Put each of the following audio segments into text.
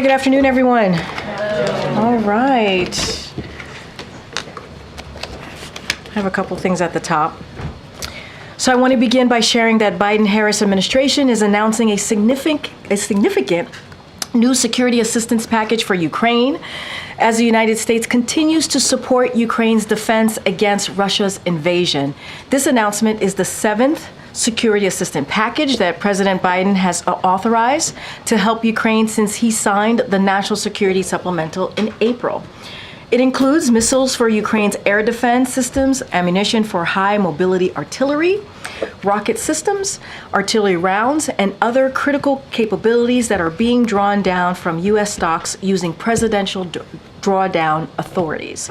Hi, good afternoon, everyone. All right. I have a couple things at the top. So I want to begin by sharing that Biden-Harris administration is announcing a significant new security assistance package for Ukraine as the United States continues to support Ukraine's defense against Russia's invasion. This announcement is the seventh security assistance package that President Biden has authorized to help Ukraine since he signed the National Security Supplemental in April. It includes missiles for Ukraine's air defense systems, ammunition for high mobility artillery, rocket systems, artillery rounds, and other critical capabilities that are being drawn down from U.S. stocks using presidential drawdown authorities.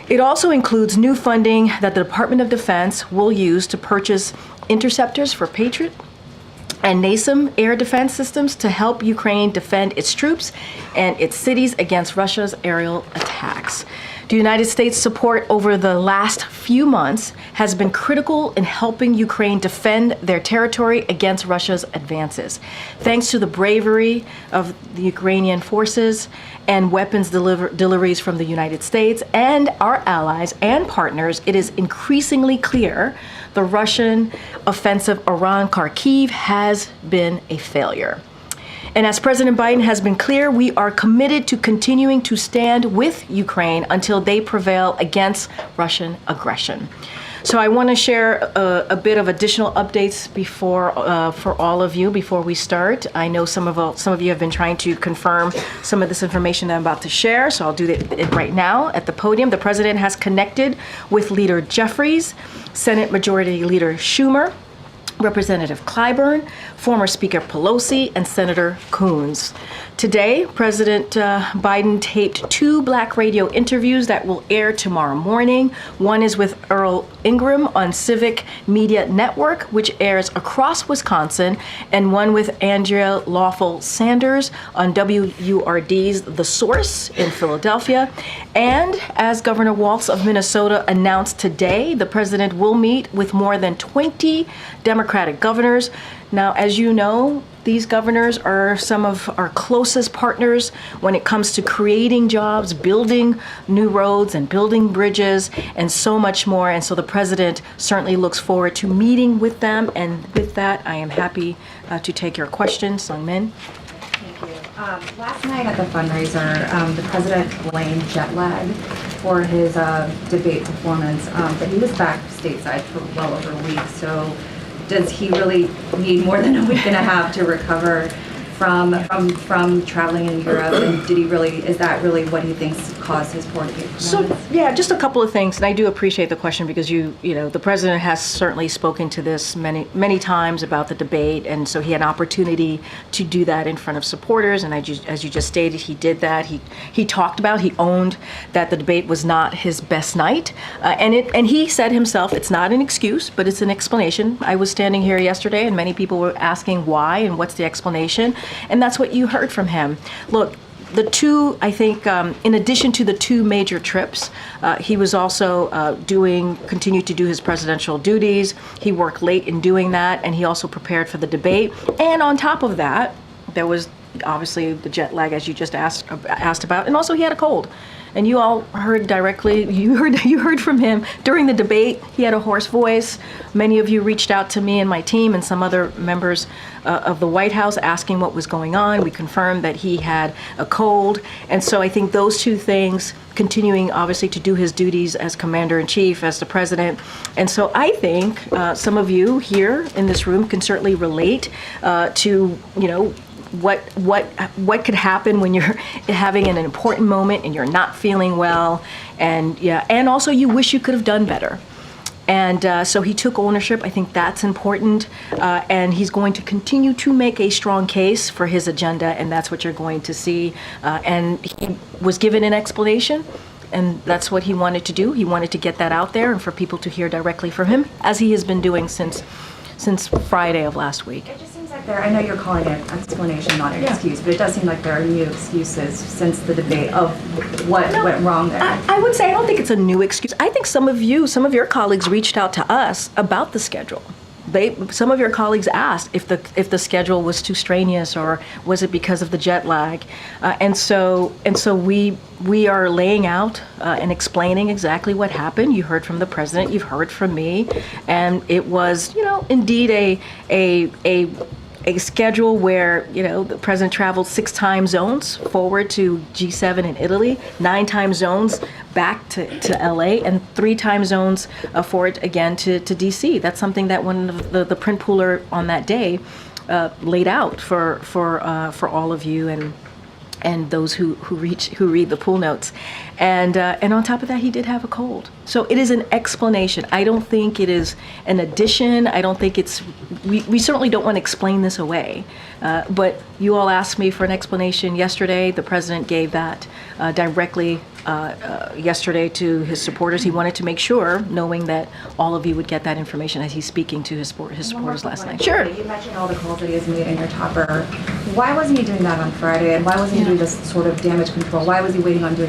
It also includes new funding that the Department of Defense will use to purchase interceptors for Patriot and NASAM air defense systems to help Ukraine defend its troops and its cities against Russia's aerial attacks. The United States' support over the last few months has been critical in helping Ukraine defend their territory against Russia's advances. Thanks to the bravery of the Ukrainian forces and weapons deliveries from the United States and our allies and partners, it is increasingly clear the Russian offensive around Kharkiv has been a failure. And as President Biden has been clear, we are committed to continuing to stand with Ukraine until they prevail against Russian aggression. So I want to share a bit of additional updates for all of you before we start. I know some of you have been trying to confirm some of this information that I'm about to share, so I'll do it right now at the podium. The president has connected with Leader Jeffries, Senate Majority Leader Schumer, Representative Clyburn, former Speaker Pelosi, and Senator Coons. Today, President Biden taped two Black radio interviews that will air tomorrow morning. One is with Earl Ingram on Civic Media Network, which airs across Wisconsin, and one with Andrea Lawful Sanders on WURD's The Source in Philadelphia. And as Governor Walz of Minnesota announced today, the president will meet with more than 20 Democratic governors. Now, as you know, these governors are some of our closest partners when it comes to creating jobs, building new roads and building bridges and so much more. And so the president certainly looks forward to meeting with them. And with that, I am happy to take your questions. Sung Min. Thank you. Last night at the fundraiser, the president blamed jet lag for his debate performance, but he was back stateside for well over a week. So does he really need more than a week and a half to recover from traveling in Europe? And is that really what he thinks caused his poor debate performance? So, yeah, just a couple of things. And I do appreciate the question because the president has certainly spoken to this many times about the debate. And so he had an opportunity to do that in front of supporters. And as you just stated, he did that. He owned that the debate was not his best night. And he said himself, it's not an excuse, but it's an explanation. I was standing here yesterday and many people were asking why and what's the explanation. And that's what you heard from him. Look, the two, I think, in addition to the two major trips, he was also continued to do his presidential duties. He worked late in doing that, and he also prepared for the debate. And on top of that, there was obviously the jet lag, as you just asked about, and also he had a cold. And you all heard directly, you heard from him during the debate. He had a hoarse voice. Many of you reached out to me and my team and some other members of the White House asking what was going on. We confirmed that he had a cold. And so I think those two things, continuing obviously to do his duties as commander-in-chief, as the president. And so I think some of you here in this room can certainly relate to, what could happen when you're having an important moment and you're not feeling well, and also you wish you could have done better. And so he took ownership. I think that's important, and he's going to continue to make a strong case for his agenda, and that's what you're going to see. And he was given an explanation, and that's what he wanted to do. He wanted to get that out there and for people to hear directly from him, as he has been doing since Friday of last week. It just seems like I know you're calling it an explanation, not an excuse, but it does seem like there are new excuses since the debate of what went wrong there. I would say I don't think it's a new excuse. I think some of your colleagues reached out to us about the schedule. Some of your colleagues asked if the schedule was too strenuous or was it because of the jet lag, and so we are laying out and explaining exactly what happened. You heard from the president, you've heard from me, and it was indeed a schedule where the president traveled 6 time zones forward to G7 in Italy, 9 time zones back to LA, and 3 time zones forward again to DC. That's something that one of the print pooler on that day laid out for all of you and those who read the pool notes, and on top of that, he did have a cold. So it is an explanation. I don't think it is an addition. I don't think it's. We certainly don't want to explain this away. But you all asked me for an explanation yesterday. The president gave that directly yesterday to his supporters. He wanted to make sure, knowing that all of you would get that information as he's speaking to his supporters last night. Sure. You mentioned all the calls that he has made in your topper. Why wasn't he doing that on Friday? And why wasn't he doing this sort of damage control? Why was he waiting to do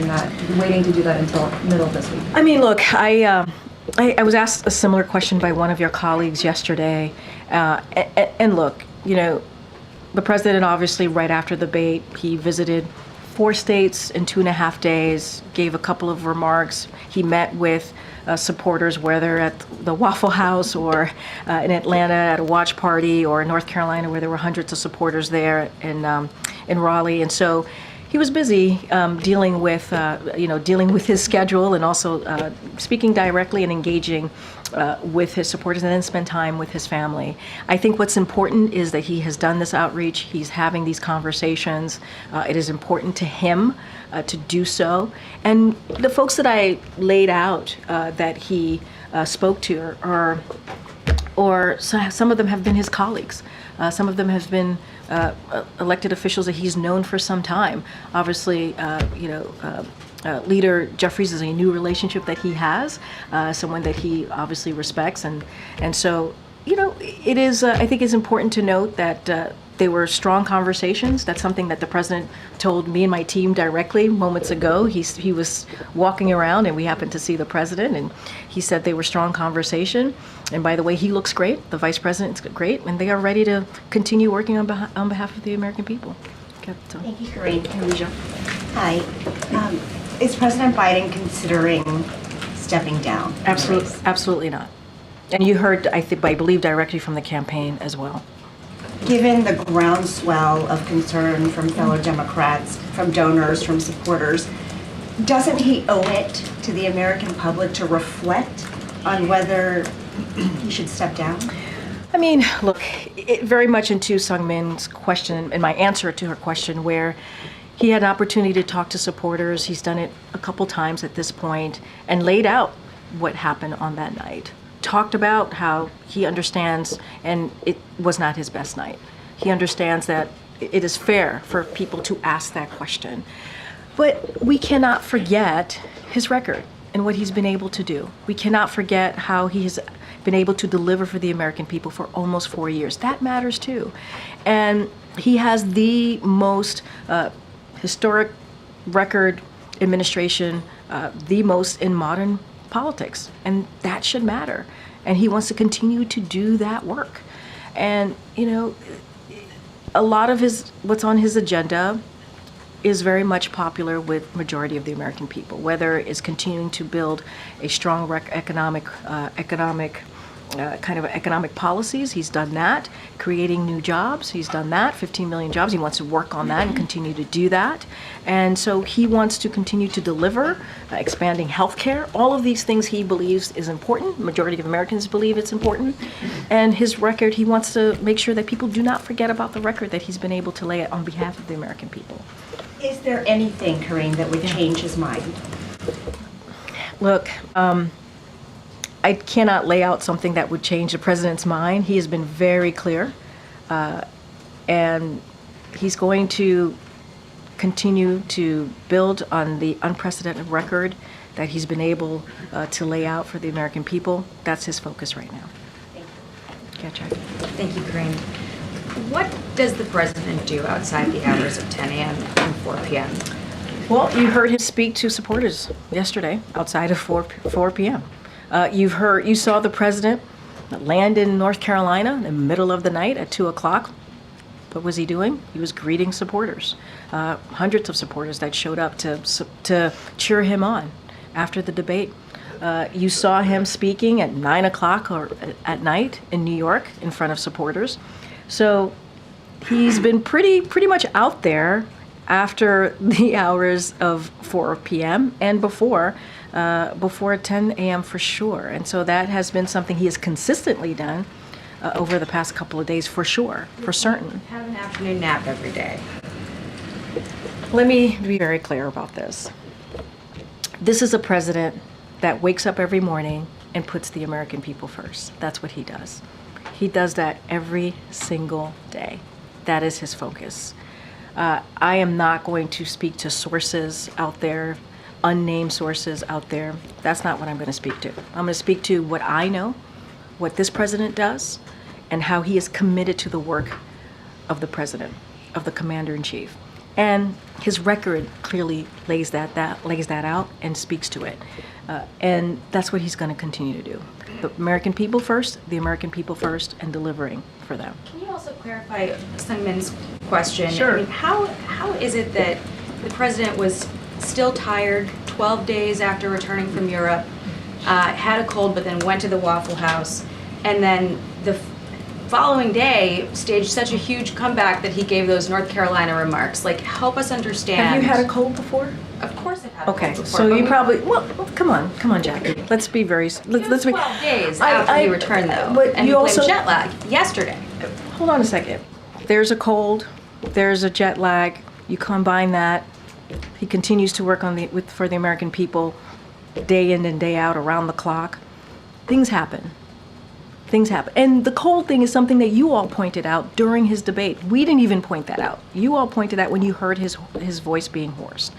that until middle of this week? I mean, look, I was asked a similar question by one of your colleagues yesterday. And look, the president obviously right after the debate, he visited 4 states in 2.5 days, gave a couple of remarks. He met with supporters, whether at the Waffle House or in Atlanta at a watch party, or in North Carolina where there were hundreds of supporters there in Raleigh. And so he was busy dealing with his schedule, and also speaking directly and engaging with his supporters, and then spend time with his family. I think what's important is that he has done this outreach. He's having these conversations. It is important to him to do so. And the folks that I laid out that he spoke to some of them have been his colleagues. Some of them have been elected officials that he's known for some time. Obviously, Leader Jeffries is a new relationship that he has, someone that he obviously respects, and so it is. I think it's important to note that they were strong conversations. That's something that the president told me and my team directly moments ago. He was walking around and we happened to see the president, and he said they were strong conversation. And by the way, he looks great. The vice president's great, and they are ready to continue working on behalf of the American people. Okay, so. Thank you, Corinne. Hi. Is President Biden considering stepping down? Absolutely not. And you heard, I believe, directly from the campaign as well. Given the groundswell of concern from fellow Democrats, from donors, from supporters, doesn't he owe it to the American public to reflect on whether he should step down? I mean, look, it very much into Sung Min's question and my answer to her question, where he had an opportunity to talk to supporters. He's done it a couple times at this point and laid out what happened on that night. Talked about how he understands, and it was not his best night. He understands that it is fair for people to ask that question. But we cannot forget his record and what he's been able to do. We cannot forget how he has been able to deliver for the American people for almost 4 years. That matters too. And he has the most historic record administration, the most in modern politics, and that should matter. And he wants to continue to do that work. And a lot of what's on his agenda is very much popular with majority of the American people, whether it's continuing to build a strong economic policies. He's done that. Creating new jobs, he's done that. 15 million jobs. He wants to work on that and continue to do that. And so he wants to continue to deliver, expanding healthcare. All of these things he believes is important. Majority of Americans believe it's important. And his record, he wants to make sure that people do not forget about the record that he's been able to lay on behalf of the American people. Is there anything, Corinne, that would change his mind? Look, I cannot lay out something that would change the president's mind. He has been very clear, and he's going to continue to build on the unprecedented record that he's been able to lay out for the American people. That's his focus right now. Thank you. Gotcha. Thank you, Corinne. What does the president do outside the hours of 10 a.m. and 4 p.m.? Well, you heard him speak to supporters yesterday outside of 4 p.m. You saw the president land in North Carolina in the middle of the night at 2 o'clock. What was he doing? He was greeting supporters, hundreds of supporters that showed up to cheer him on after the debate. You saw him speaking at 9 o'clock or at night in New York in front of supporters. So he's been pretty much out there after the hours of 4 p.m. and before 10 a.m. for sure. And so that has been something he has consistently done over the past couple of days for sure, for certain. Have an afternoon nap every day. Let me be very clear about this. This is a president that wakes up every morning and puts the American people first. That's what he does. He does that every single day. That is his focus. I am not going to speak to sources out there, unnamed sources out there. That's not what I'm going to speak to. I'm going to speak to what I know, what this president does, and how he is committed to the work of the president, of the commander-in-chief. And his record clearly lays that out and speaks to it. And that's what he's going to continue to do. The American people first, and delivering for them. Can you also clarify Sungmin's question? Sure. I mean, how is it that the president was still tired 12 days after returning from Europe, had a cold, but then went to the Waffle House, and then the following day staged such a huge comeback that he gave those North Carolina remarks? Like, help us understand. Have you had a cold before? Of course I've had a Okay, cold before. so but you we- probably, well, come on, Jackie. Let's be very, It was let's be. 12 days after he returned, though. But and he you blamed also, jet lag yesterday. hold on a second. There's a cold, there's a jet lag. You combine that. He continues to work for the American people day in and day out, around the clock. Things happen. And the cold thing is something that you all pointed out during his debate. We didn't even point that out. You all pointed out when you heard his voice being hoarse,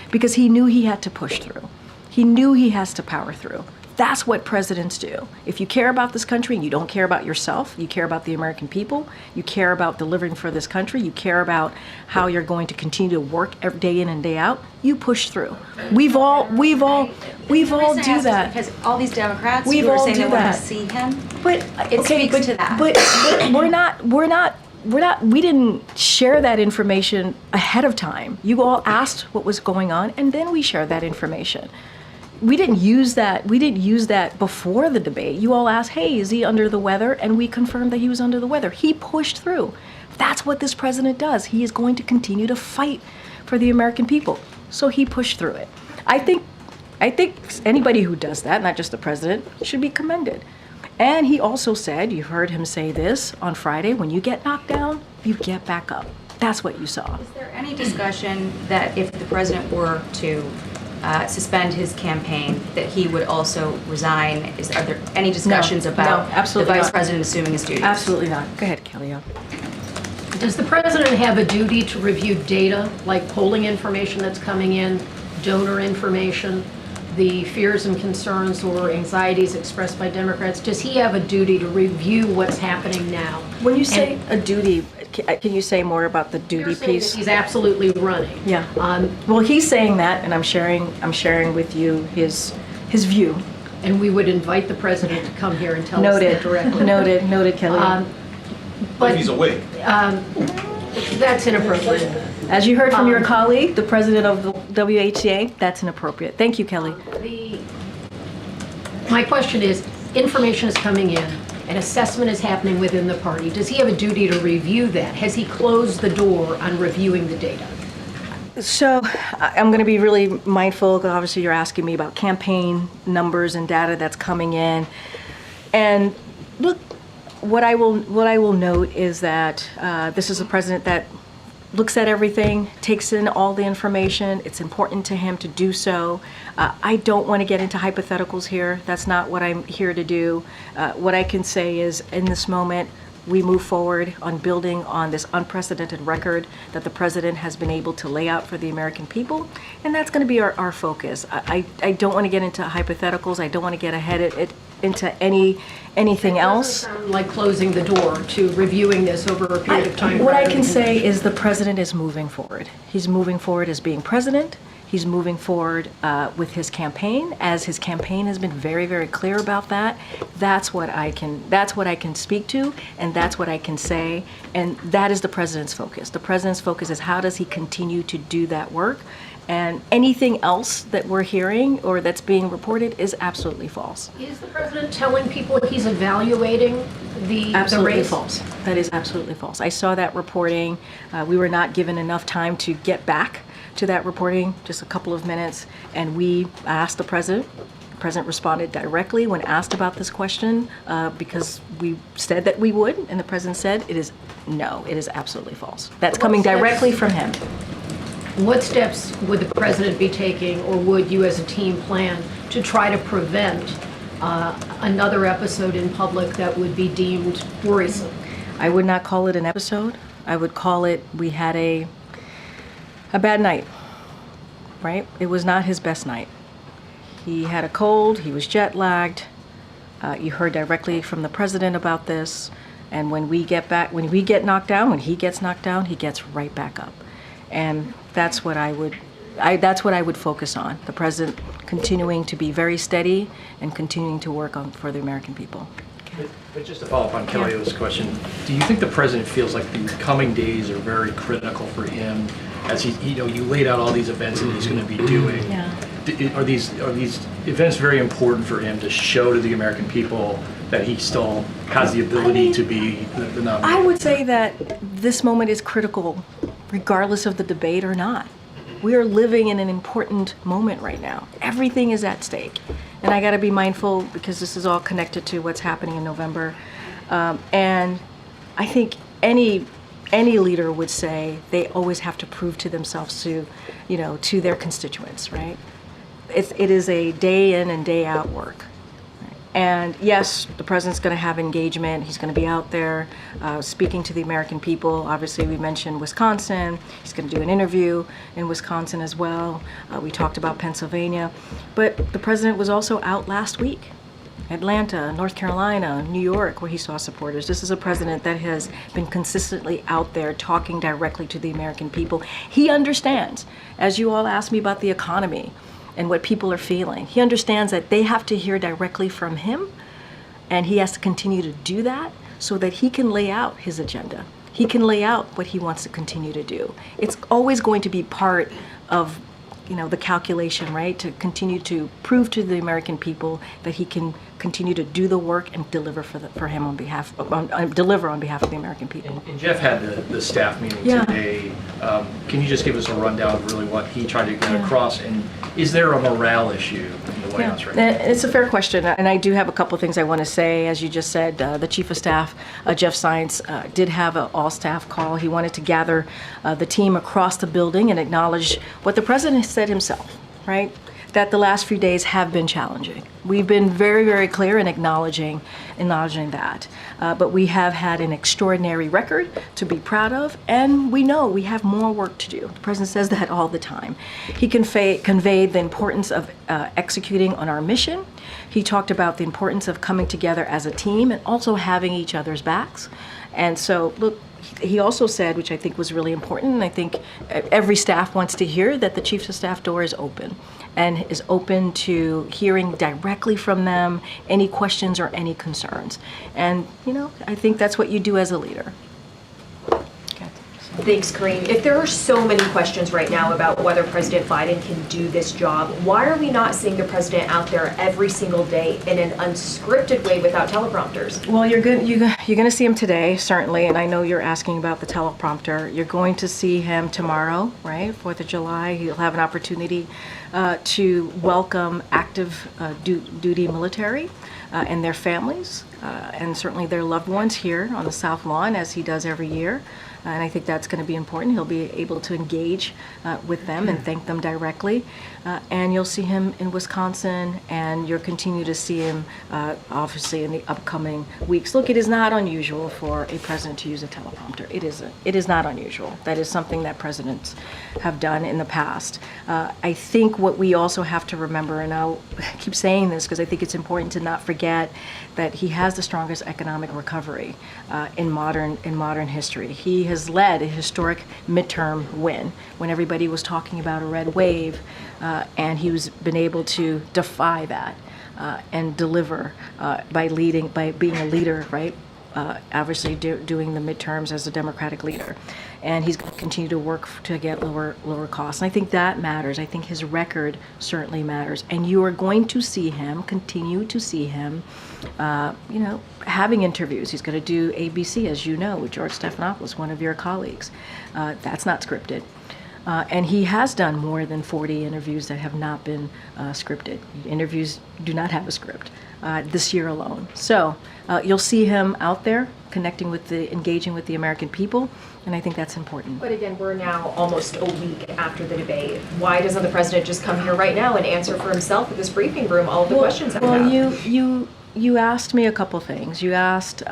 because he knew he had to push through. He knew he has to power through. That's what presidents do. If you care about this country and you don't care about yourself, you care about the American people, you care about delivering for this country, you care about how you're going to continue to work every day in and day out, you push through. We've all The reason I do ask is that. because all these Democrats We've who are all saying do they want that. to see him, But it okay, speaks to that. But we didn't share that information ahead of time. You all asked what was going on, and then we shared that information. We didn't use that before the debate. You all asked, hey, is he under the weather? And we confirmed that he was under the weather. He pushed through. That's what this president does. He is going to continue to fight for the American people. So he pushed through it. I think anybody who does that, not just the president, should be commended. And he also said, you heard him say this on Friday, when you get knocked down, you get back up. That's what you saw. Is there any discussion that if the president were to suspend his campaign, that he would also resign? Are there any discussions about absolutely the vice not. president assuming his duties? Absolutely not. Go ahead, Kellyanne. Does the president have a duty to review data, like polling information that's coming in, donor information, the fears and concerns or anxieties expressed by Democrats? Does he have a duty to review what's happening now? When you say a duty, can you say more about the You're duty saying that piece? he's absolutely running. Yeah. Well, he's saying that, and I'm sharing with you his view. And we would invite the president to come here and tell us Noted. that directly. Noted, Kellyanne. But If he's awake. that's inappropriate. As you heard from your colleague, the president of the WHCA, that's inappropriate. Thank you, Kelly. My question is, information is coming in, an assessment is happening within the party. Does he have a duty to review that? Has he closed the door on reviewing the data? So I'm going to be really mindful, because obviously you're asking me about campaign numbers and data that's coming in. And look, what I will note is that this is a president that looks at everything, takes in all the information. It's important to him to do so. I don't want to get into hypotheticals here. That's not what I'm here to do. What I can say is, in this moment, we move forward on building on this unprecedented record that the president has been able to lay out for the American people, and that's going to be our focus. I don't want to get into hypotheticals. I don't want to get ahead into anything else. Doesn't sound like closing the door to reviewing this over a period of time. What I rather can than- say is the president is moving forward. He's moving forward as being president. He's moving forward with his campaign, as his campaign has been very, very clear about that. That's what I can speak to, and that's what I can say, and that is the president's focus. The president's focus is how does he continue to do that work, and anything else that we're hearing or that's being reported is absolutely false. Is the president telling people he's evaluating the Absolutely race? false. That is absolutely false. I saw that reporting. We were not given enough time to get back to that reporting, just a couple of minutes, and we asked the president. The president responded directly when asked about this question because we said that we would, and the president said it is absolutely false. That's coming directly from him. What steps would the president be taking, or would you as a team plan to try to prevent another episode in public that would be deemed worrisome? I would not call it an episode. I would call it we had a bad night, right? It was not his best night. He had a cold, he was jet lagged. You heard directly from the president about this. And when we get knocked down, when he gets knocked down, he gets right back up. And that's what I would focus on. The president continuing to be very steady and continuing to work for the American people. But just to follow up on Kelly's question, do you think the president feels like these coming days are very critical for him as you laid out all these events that he's going to be doing? Yeah. Are these events very important for him to show to the American people that he still has the ability to be the nominee? I would say that this moment is critical, regardless of the debate or not. We are living in an important moment right now. Everything is at stake. And I got to be mindful because this is all connected to what's happening in November. And I think any leader would say they always have to prove to themselves to their constituents, right? It is a day in and day out work. And yes, the president's going to have engagement. He's going to be out there speaking to the American people. Obviously, we mentioned Wisconsin. He's going to do an interview in Wisconsin as well. We talked about Pennsylvania. But the president was also out last week. Atlanta, North Carolina, New York, where he saw supporters. This is a president that has been consistently out there talking directly to the American people. He understands, as you all asked me about the economy and what people are feeling, he understands that they have to hear directly from him, and he has to continue to do that so that he can lay out his agenda. He can lay out what he wants to continue to do. It's always going to be part of the calculation, right? To continue to prove to the American people that he can continue to do the work and deliver on behalf of the American people. And Jeff had the staff meeting Yeah. today. Can you just give us a rundown of really what he tried to get Yeah. across? And is there a morale issue in the White House right now? It's a fair question, and I do have a couple of things I want to say. As you just said, the Chief of Staff, Jeff Zients, did have an all-staff call. He wanted to gather the team across the building and acknowledge what the president said himself, right? That the last few days have been challenging. We've been very, very clear in acknowledging that. But we have had an extraordinary record to be proud of, and we know we have more work to do. The president says that all the time. He conveyed the importance of executing on our mission. He talked about the importance of coming together as a team and also having each other's backs. And so, look, he also said, which I think was really important, and I think every staff wants to hear, that the Chief of Staff door is open and is open to hearing directly from them any questions or any concerns. And, I think that's what you do as a leader. Okay. Thanks, Karine. If there are so many questions right now about whether President Biden can do this job, why are we not seeing the president out there every single day in an unscripted way without teleprompters? Well, you're going to see him today, certainly, and I know you're asking about the teleprompter. You're going to see him tomorrow, right? 4th of July. He'll have an opportunity to welcome active duty military and their families, and certainly their loved ones here on the South Lawn, as he does every year. And I think that's going to be important. He'll be able to engage with them and thank them directly. And you'll see him in Wisconsin, and you'll continue to see him, obviously, in the upcoming weeks. Look, it is not unusual for a president to use a teleprompter. It isn't. It is not unusual. That is something that presidents have done in the past. I think what we also have to remember, and I'll keep saying this because I think it's important to not forget, that he has the strongest economic recovery in modern history. He has led a historic midterm win when everybody was talking about a red wave, and he's been able to defy that and deliver by being a leader, right? Obviously doing the midterms as a Democratic leader. And he's going to continue to work to get lower costs. And I think that matters. I think his record certainly matters. And you are going to see him, continue to see him, having interviews. He's going to do ABC, as you know, with George Stephanopoulos, one of your colleagues. That's not scripted. And he has done more than 40 interviews that have not been scripted. Interviews do not have a script this year alone. So you'll see him out there engaging with the American people, and I think that's important. But again, we're now almost a week after the debate. Why doesn't the president just come here right now and answer for himself at this briefing room all of the questions that we have? Well, you asked me a couple things. You asked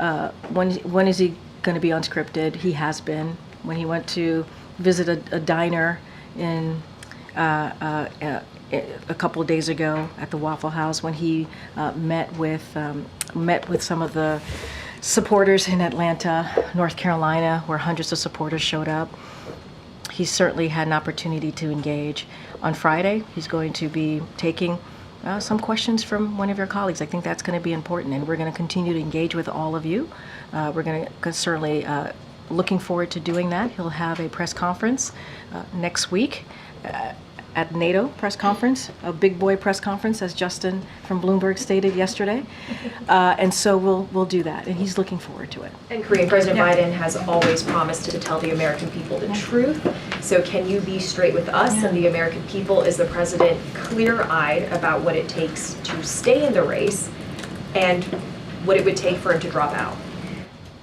when is he going to be unscripted? He has been. When he went to visit a diner in a couple of days ago at the Waffle House, when he met with some of the supporters in Atlanta, North Carolina, where hundreds of supporters showed up. He certainly had an opportunity to engage. On Friday, he's going to be taking some questions from one of your colleagues. I think that's going to be important, and we're going to continue to engage with all of you. We're going to certainly looking forward to doing that. He'll have a press conference next week at NATO press conference, a big boy press conference, as Justin from Bloomberg stated yesterday. And so we'll do that, and he's looking forward to it. And Korean President Biden has always promised to tell the American people the truth. So can you be straight with us and the American people? Is the president clear-eyed about what it takes to stay in the race and what it would take for him to drop out?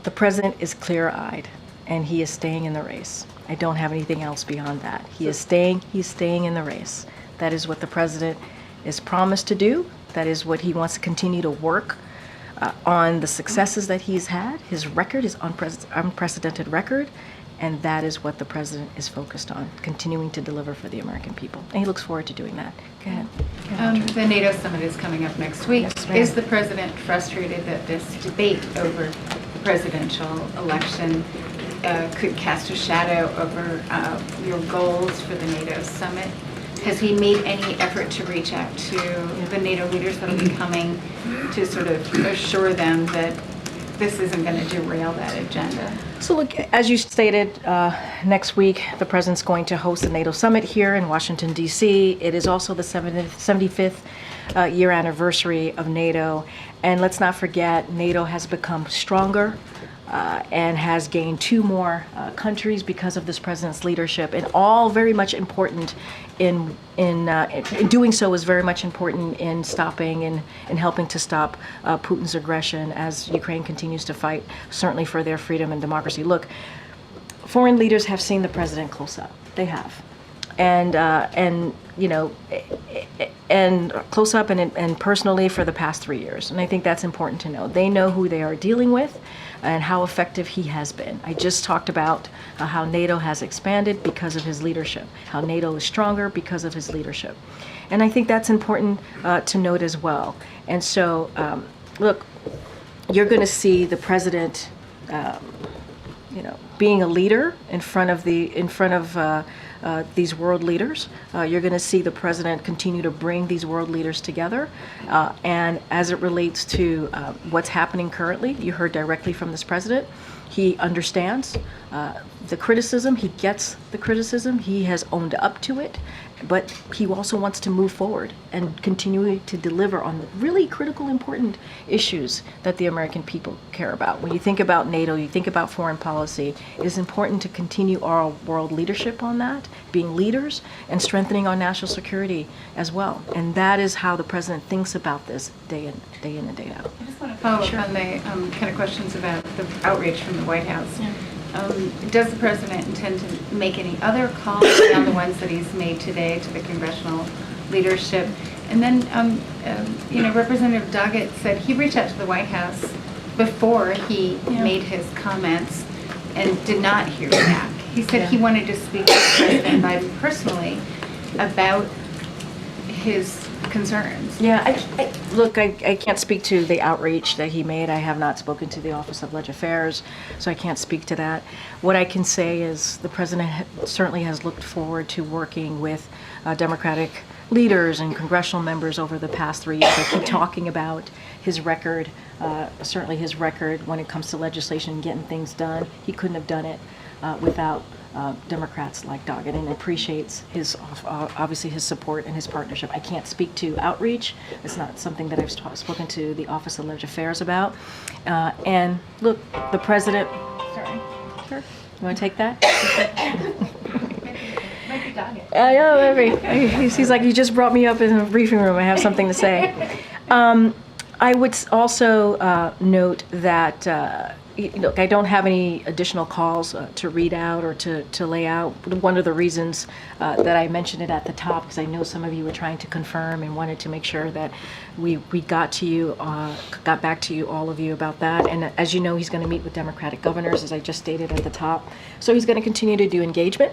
The president is clear-eyed, and he is staying in the race. I don't have anything else beyond that. He's staying in the race. That is what the president is promised to do. That is what he wants to continue to work on, the successes that he's had. His record is unprecedented record, and that is what the president is focused on, continuing to deliver for the American people. And he looks forward to doing that. Go ahead. The NATO summit is coming up next week. Yes, ma'am. Is the president frustrated that this debate over the presidential election could cast a shadow over your goals for the NATO summit? Has he made any effort to reach out to the NATO leaders that will be coming to sort of assure them that this isn't going to derail that agenda? So look, as you stated, next week the president's going to host the NATO summit here in Washington, D.C. It is also the 75th year anniversary of NATO. And let's not forget, NATO has become stronger and has gained 2 more countries because of this president's leadership, and all very much important in doing so is very much important in stopping and helping to stop Putin's aggression as Ukraine continues to fight, certainly for their freedom and democracy. Look, foreign leaders have seen the president close up. They have. And close up and personally for the past 3 years. And I think that's important to know. They know who they are dealing with and how effective he has been. I just talked about how NATO has expanded because of his leadership, how NATO is stronger because of his leadership. And I think that's important to note as well. And so, look, you're going to see the president, being a leader in front of these world leaders. You're going to see the president continue to bring these world leaders together. And as it relates to what's happening currently, you heard directly from this president. He understands the criticism. He gets the criticism. He has owned up to it. But he also wants to move forward and continue to deliver on the really critical, important issues that the American people care about. When you think about NATO, you think about foreign policy, it is important to continue our world leadership on that, being leaders and strengthening our national security as well. And that is how the president thinks about this day in and day out. I just want to follow up on the kind of questions about the outreach from the White House. Yeah. Does the president intend to make any other calls beyond the ones that he's made today to the congressional leadership? And then, Representative Doggett said he reached out to the White House before he made his comments and did not hear back. He said he wanted to speak to President Biden personally about his concerns. Yeah, look, I can't speak to the outreach that he made. I have not spoken to the Office of Legislative Affairs, so I can't speak to that. What I can say is the president certainly has looked forward to working with Democratic leaders and congressional members over the past 3 years. I keep talking about his record, certainly his record when it comes to legislation and getting things done. He couldn't have done it without Democrats like Doggett, and appreciates his obviously his support and his partnership. I can't speak to outreach. It's not something that I've spoken to the Office of Legislative Affairs about. And look, the president. Sorry. Sure. You want to take that? Might be Doggett. I know, maybe. He's like, you just brought me up in the briefing room. I have something to say. I would also note that. Look, I don't have any additional calls to read out or to lay out. One of the reasons that I mentioned it at the top, because I know some of you were trying to confirm and wanted to make sure that we got to you, got back to you, all of you about that. And as you know, he's going to meet with Democratic governors, as I just stated at the top. So he's going to continue to do engagement.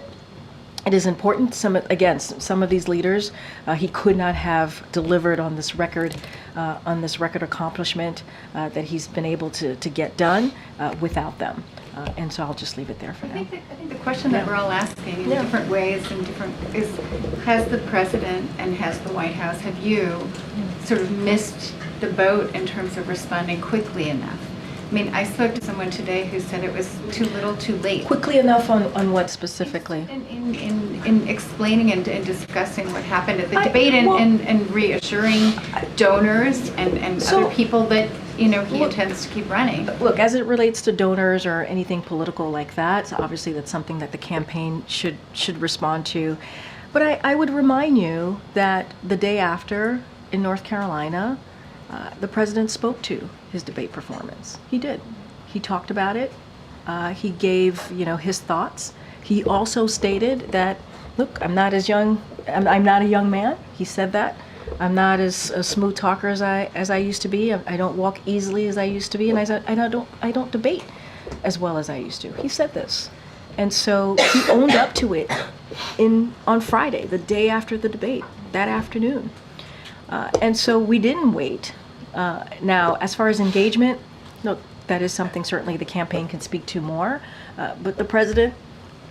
It is important. Some of these leaders, he could not have delivered on this record accomplishment that he's been able to get done without them. And so I'll just leave it there for now. I think the question that we're all asking in different ways and is, has the president and has the White House, have you sort of missed the boat in terms of responding quickly enough? I mean, I spoke to someone today who said it was too little, too late. Quickly enough on what specifically? In explaining and discussing what happened at the debate and reassuring donors and other people that, he intends to keep running. Look, as it relates to donors or anything political like that, obviously that's something that the campaign should respond to. But I would remind you that the day after in North Carolina, the president spoke to his debate performance. He did. He talked about it. He gave, his thoughts. He also stated that, look, I'm not as young. I'm not a young man. He said that. I'm not as a smooth talker as I used to be. I don't walk easily as I used to be, and I don't debate as well as I used to. He said this, and so he owned up to it on Friday, the day after the debate, that afternoon. And so we didn't wait. Now, as far as engagement, look, that is something certainly the campaign can speak to more. But the president,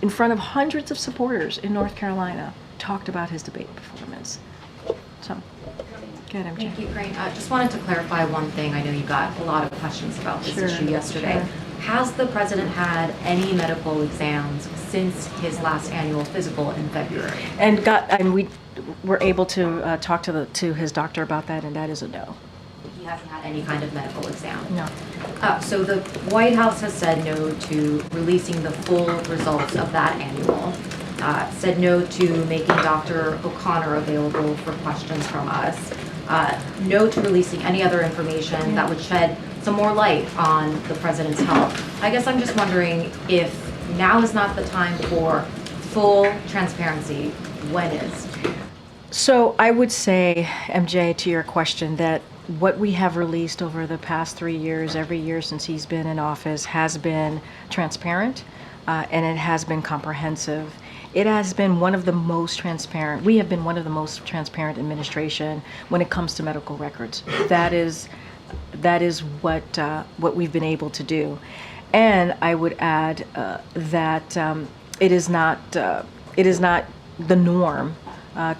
in front of hundreds of supporters in North Carolina, talked about his debate performance. So, go ahead, MJ. Thank you, Corinne. Just wanted to clarify one thing. I know you got a lot of questions about this issue yesterday. Sure. Has the president had any medical exams since his last annual physical in February? And we were able to talk to his doctor about that, and that is a no. He hasn't had any kind of medical exam? No. So the White House has said no to releasing the full results of that annual, said no to making Dr. O'Connor available for questions from us, no to releasing any other information that would shed some more light on the president's health. I guess I'm just wondering if now is not the time for full transparency. When is? So I would say, MJ, to your question, that what we have released over the past 3 years, every year since he's been in office, has been transparent, and it has been comprehensive. It has been one of the most transparent. We have been one of the most transparent administration when it comes to medical records. That is what we've been able to do. And I would add that it is not the norm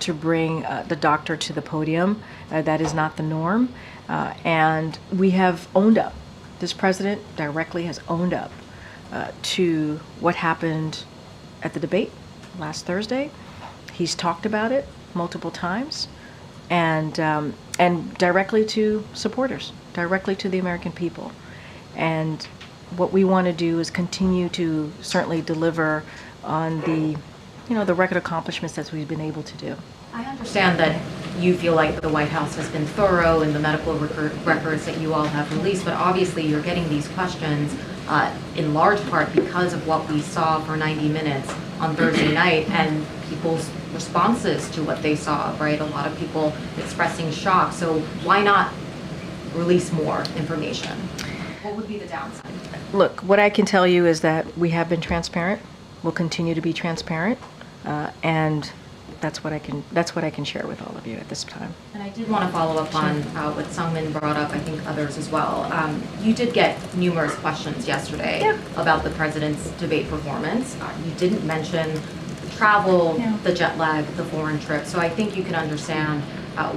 to bring the doctor to the podium. That is not the norm. And we have owned up. This president directly has owned up to what happened at the debate last Thursday. He's talked about it multiple times, and directly to supporters, directly to the American people. And what we want to do is continue to certainly deliver on the record accomplishments that we've been able to do. I understand that you feel like the White House has been thorough in the medical records that you all have released, but obviously you're getting these questions in large part because of what we saw for 90 minutes on Thursday night and people's responses to what they saw, right? A lot of people expressing shock. So why not release more information? What would be the downside? Look, what I can tell you is that we have been transparent. We'll continue to be transparent. And that's what I can share with all of you at this time. And I did want to follow up on what Sungmin brought up, I think others as well. You did get numerous questions yesterday about the president's debate performance. You didn't mention the travel, the jet lag, the foreign trip. So I think you can understand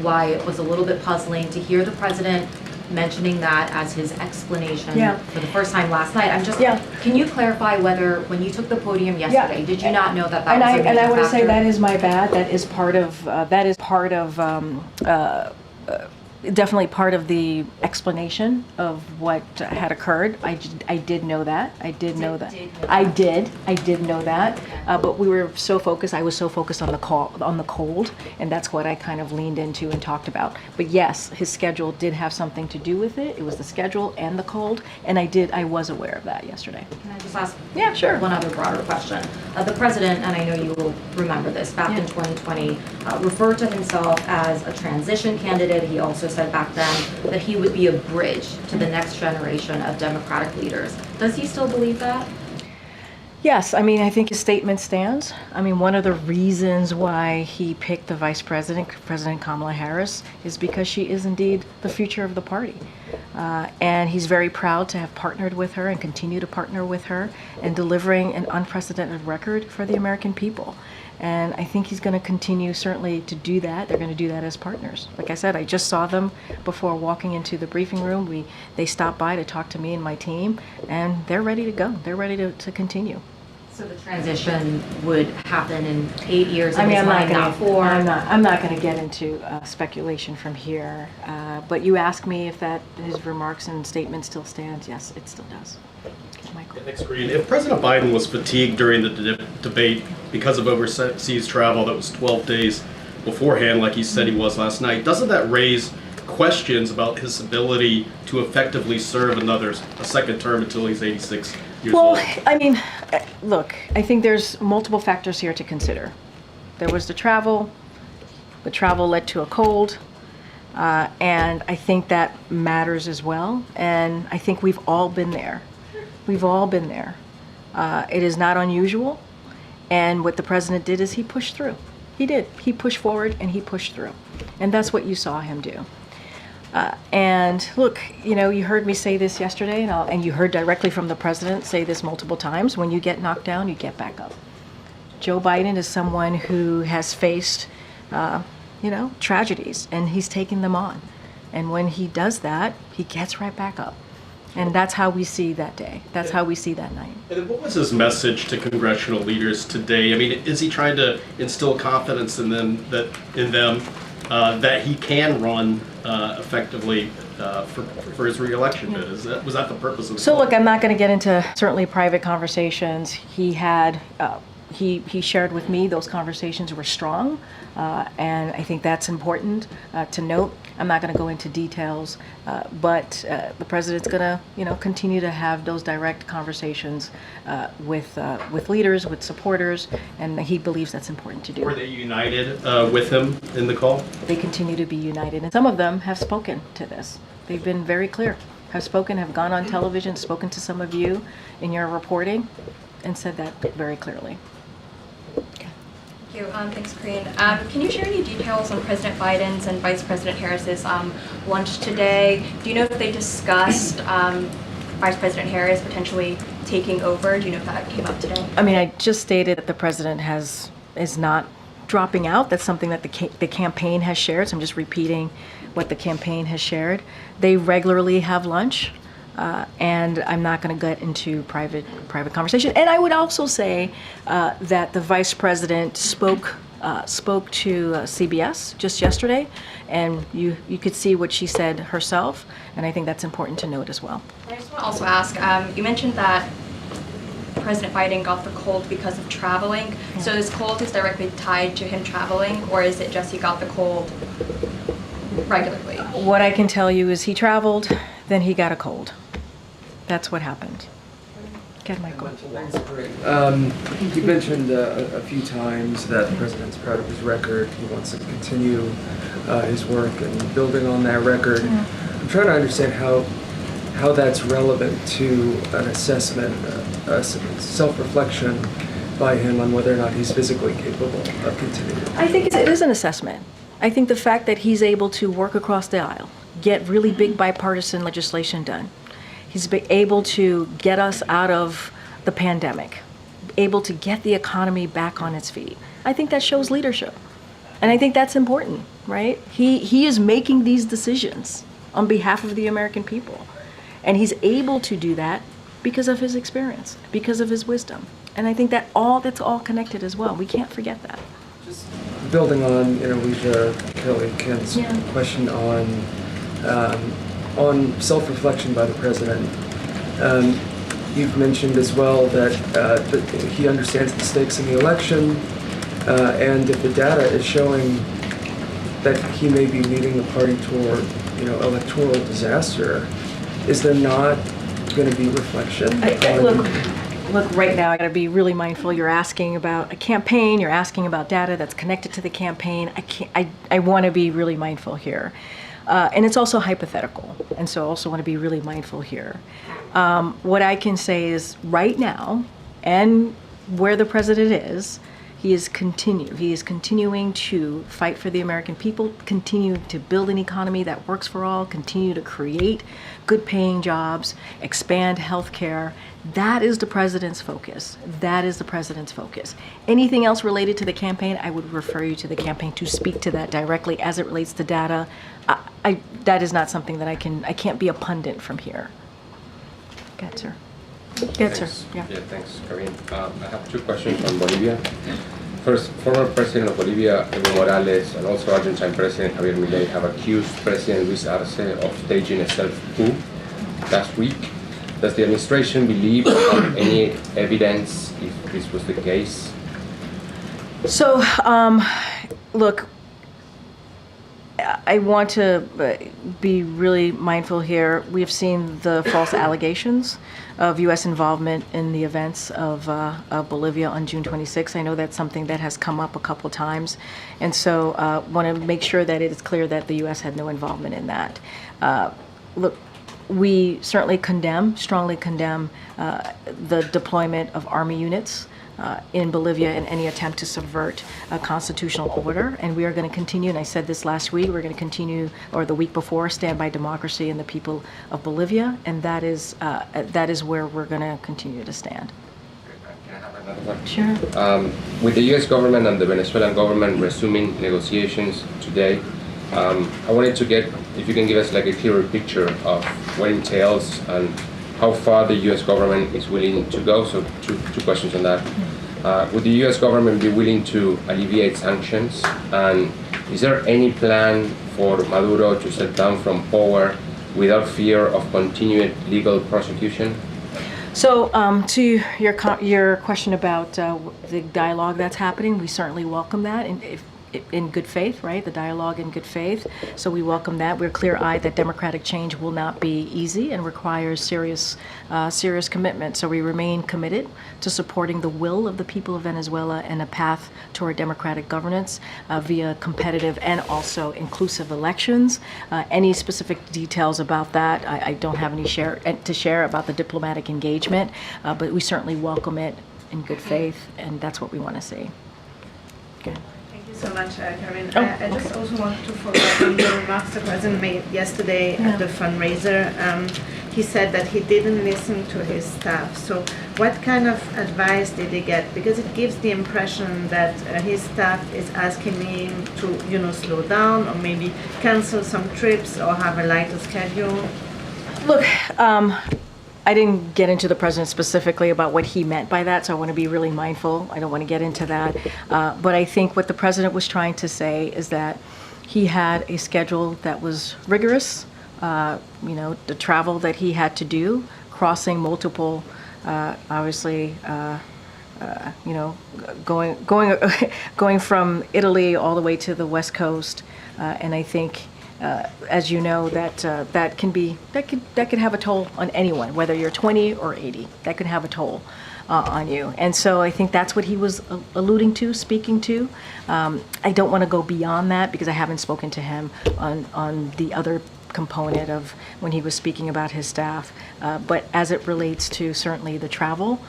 why it was a little bit puzzling to hear the president mentioning that as his explanation for the first time last night. I'm just, can you clarify whether, when you took the podium yesterday, did you not know that that was a major And I want to say factor? that is my bad. That is part of definitely part of the explanation of what had occurred. I did know that. I did know that. I did know that. But we were so focused. I was so focused on the cold, and that's what I kind of leaned into and talked about. But yes, his schedule did have something to do with it. It was the schedule and the cold, and I was aware of that yesterday. Can I just ask sure. one other broader question? The president, and I know you will remember this, back in 2020, referred to himself as a transition candidate. He also said back then that he would be a bridge to the next generation of Democratic leaders. Does he still believe that? Yes, I mean, I think his statement stands. I mean, one of the reasons why he picked the vice president, President Kamala Harris, is because she is indeed the future of the party. And he's very proud to have partnered with her and continue to partner with her in delivering an unprecedented record for the American people. And I think he's going to continue certainly to do that. They're going to do that as partners. Like I said, I just saw them before walking into the briefing room. They stopped by to talk to me and my team, and they're ready to go. They're ready to continue. So the transition would happen in 8 years in I mean, his mind, not 4? I'm not going to get into speculation from here. But you asked me if his remarks and statement still stands. Yes, it still does. Michael. Next, Green. If President Biden was fatigued during the debate because of overseas travel that was 12 days beforehand, like he said he was last night, doesn't that raise questions about his ability to effectively serve a second term until he's 86 years old? Well, I mean, look, I think there's multiple factors here to consider. There was the travel. The travel led to a cold. And I think that matters as well. And I think we've all been there. We've all been there. It is not unusual. And what the president did is he pushed through. He did. He pushed forward and he pushed through. And that's what you saw him do. And look, you heard me say this yesterday, and you heard directly from the president say this multiple times. When you get knocked down, you get back up. Joe Biden is someone who has faced, tragedies, and he's taking them on. And when he does that, he gets right back up. And that's how we see that day. That's how we see that night. And what was his message to congressional leaders today? I mean, is he trying to instill confidence in them that he can run effectively for his reelection bid? Was that the purpose of the So call? look, I'm not going to get into certainly private conversations. He had, he shared with me those conversations were strong, and I think that's important to note. I'm not going to go into details, but the president's going to, continue to have those direct conversations with leaders, with supporters, and he believes that's important to do. Were they united with him in the call? They continue to be united, and some of them have spoken to this. They've been very clear, have gone on television, spoken to some of you in your reporting, and said that very clearly. Thank you. Thanks, Corinne. Can you share any details on President Biden's and Vice President Harris's lunch today? Do you know if they discussed Vice President Harris potentially taking over? Do you know if that came up today? I mean, I just stated that the president is not dropping out. That's something that the campaign has shared. So I'm just repeating what the campaign has shared. They regularly have lunch. And I'm not going to get into private conversation. And I would also say that the vice president spoke to CBS just yesterday, and you could see what she said herself, and I think that's important to note as well. I just want to also ask, you mentioned that President Biden got the cold because of traveling. Yeah. So this cold is directly tied to him traveling, or is it just he got the cold regularly? What I can tell you is he traveled, then he got a cold. That's what happened. Get Michael. You mentioned a few times that the president's proud of his record. He wants to continue his work and building on that record. Yeah. I'm trying to understand how that's relevant to an assessment, self-reflection by him on whether or not he's physically capable of continuing? I think it is an assessment. I think the fact that he's able to work across the aisle, get really big bipartisan legislation done, he's been able to get us out of the pandemic, able to get the economy back on its feet. I think that shows leadership. And I think that's important, right? He is making these decisions on behalf of the American people. And he's able to do that because of his experience, because of his wisdom. And I think that's all connected as well. We can't forget that. Building on, Alicia Kelly Kent's question on self-reflection by the president, you've mentioned as well that he understands the stakes in the election, and if the data is showing that he may be leading the party toward, electoral disaster, is there not going to be reflection? Look, right now, I got to be really mindful. You're asking about a campaign. You're asking about data that's connected to the campaign. I want to be really mindful here. And it's also hypothetical. And so I also want to be really mindful here. What I can say is right now, and where the president is, he is continuing to fight for the American people, continue to build an economy that works for all, continue to create good paying jobs, expand healthcare. That is the president's focus. That is the president's focus. Anything else related to the campaign, I would refer you to the campaign to speak to that directly as it relates to data. That is not something that I can't be a pundit from here. Go ahead, sir. Good, sir. Yeah. Thanks, Karine. I have two questions on Bolivia. First, former President of Bolivia, Evo Morales, and also Argentine President Javier Milei have accused President Luis Arce of staging a self-coup last week. Does the administration believe on any evidence if this was the case? So, look, I want to be really mindful here. We have seen the false allegations of U.S. involvement in the events of Bolivia on June 26. I know that's something that has come up a couple times. And so want to make sure that it is clear that the U.S. had no involvement in that. Look, we certainly strongly condemn the deployment of Army units in Bolivia and any attempt to subvert a constitutional order. And we are going to continue, and I said this last week, we're going to continue, or the week before, stand by democracy and the people of Bolivia. And that is where we're going to continue to stand. Can I have another one? Sure. With the U.S. government and the Venezuelan government resuming negotiations today, I wanted to get, if you can give us like a clearer picture of what it entails and how far the U.S. government is willing to go. So two questions on that. Would the U.S. government be willing to alleviate sanctions? And is there any plan for Maduro to step down from power without fear of continued legal prosecution? So to your question about the dialogue that's happening, we certainly welcome that. And in good faith, right? The dialogue in good faith. So we welcome that. We're clear-eyed that democratic change will not be easy and requires serious commitment. So we remain committed to supporting the will of the people of Venezuela and a path toward democratic governance via competitive and also inclusive elections. Any specific details about that, I don't have any to share about the diplomatic engagement, but we certainly welcome it in good faith, and that's what we want to see. Good. So much, Karine. I just also want to follow up on the remarks the president made yesterday at the fundraiser. He said that he didn't listen to his staff. So what kind of advice did he get? Because it gives the impression that his staff is asking him to, slow down or maybe cancel some trips or have a lighter schedule. Look, I didn't get into the president specifically about what he meant by that, so I want to be really mindful. I don't want to get into that. But I think what the president was trying to say is that he had a schedule that was rigorous, the travel that he had to do, crossing multiple, obviously, going from Italy all the way to the West Coast. And I think as you know, that could have a toll on anyone, whether you're 20 or 80. That could have a toll on you. And so I think that's what he was alluding to, speaking to. I don't want to go beyond that because I haven't spoken to him on the other component of when he was speaking about his staff. But as it relates to certainly the travel,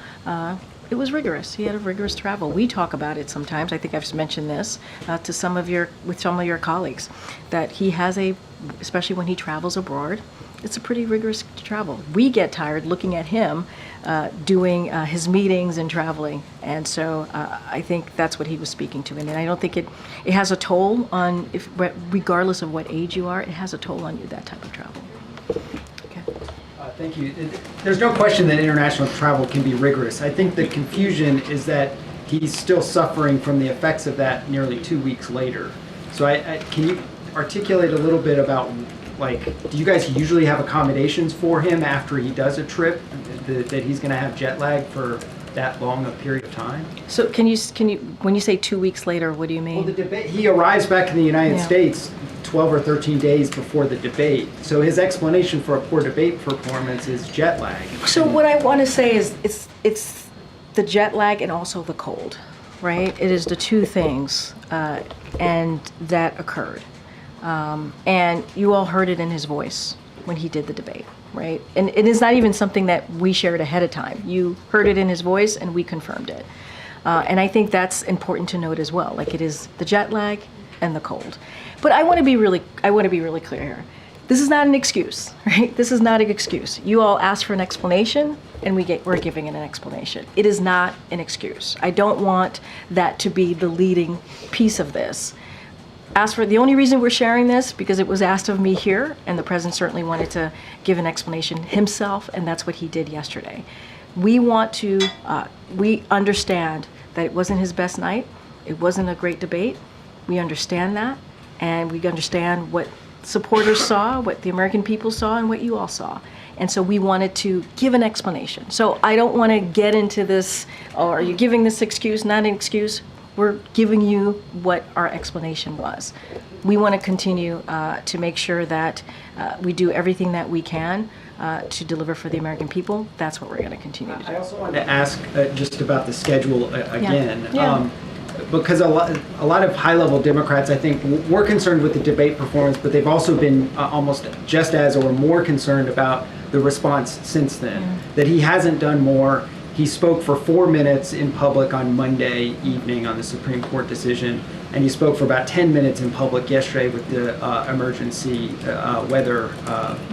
it was rigorous. He had a rigorous travel. We talk about it sometimes. I think I've mentioned this to some of your colleagues, that he has especially when he travels abroad, it's a pretty rigorous travel. We get tired looking at him doing his meetings and traveling. And so I think that's what he was speaking to. And I don't think it has a toll on, regardless of what age you are, it has a toll on you, that type of travel. Thank you. There's no question that international travel can be rigorous. I think the confusion is that he's still suffering from the effects of that nearly 2 weeks later. So can you articulate a little bit about, like, do you guys usually have accommodations for him after he does a trip, that he's going to have jet lag for that long a period of time? So can you, when you say 2 weeks later, what do you mean? Well, the debate, he arrives back in the United States 12 or 13 days before the debate. So his explanation for a poor debate performance is jet lag. So what I want to say is it's the jet lag and also the cold, right? It is the two things and that occurred. And you all heard it in his voice when he did the debate, right? And it is not even something that we shared ahead of time. You heard it in his voice and we confirmed it. And I think that's important to note as well. Like, it is the jet lag and the cold. But I want to be really clear here. This is not an excuse, right? This is not an excuse. You all asked for an explanation, and we're giving it an explanation. It is not an excuse. I don't want that to be the leading piece of this. The only reason we're sharing this, because it was asked of me here, and the president certainly wanted to give an explanation himself, and that's what he did yesterday. We understand that it wasn't his best night. It wasn't a great debate. We understand that, and we understand what supporters saw, what the American people saw, and what you all saw. And so we wanted to give an explanation. So I don't want to get into this, are you giving this excuse, not an excuse? We're giving you what our explanation was. We want to continue to make sure that we do everything that we can to deliver for the American people. That's what we're going to continue to do. I also wanted to ask just about the schedule again. Yeah. Because a lot of high-level Democrats, I think, were concerned with the debate performance, but they've also been almost just as or more concerned about the response since then, that he hasn't done more. He spoke for 4 minutes in public on Monday evening on the Supreme Court decision, and he spoke for about 10 minutes in public yesterday with the emergency weather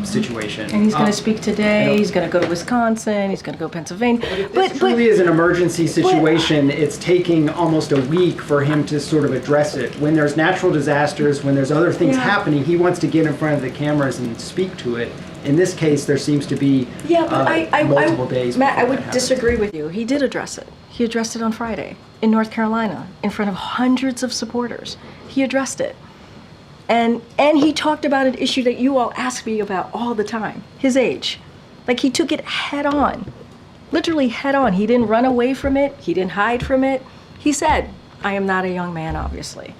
situation. And he's going to speak today. He's going to go to Wisconsin. He's going to go to Pennsylvania. But it truly is an emergency situation. It's taking almost a week for him to sort of address it. When there's natural disasters, when there's other things happening, he wants to get in front of the cameras and speak to it. In this case, there seems to be multiple days. Matt, I would disagree with you. He did address it. He addressed it on Friday in North Carolina in front of hundreds of supporters. He addressed it. And he talked about an issue that you all ask me about all the time, his age. Like, he took it head on, literally head on. He didn't run away from it. He didn't hide from it. He said, I am not a young man, obviously.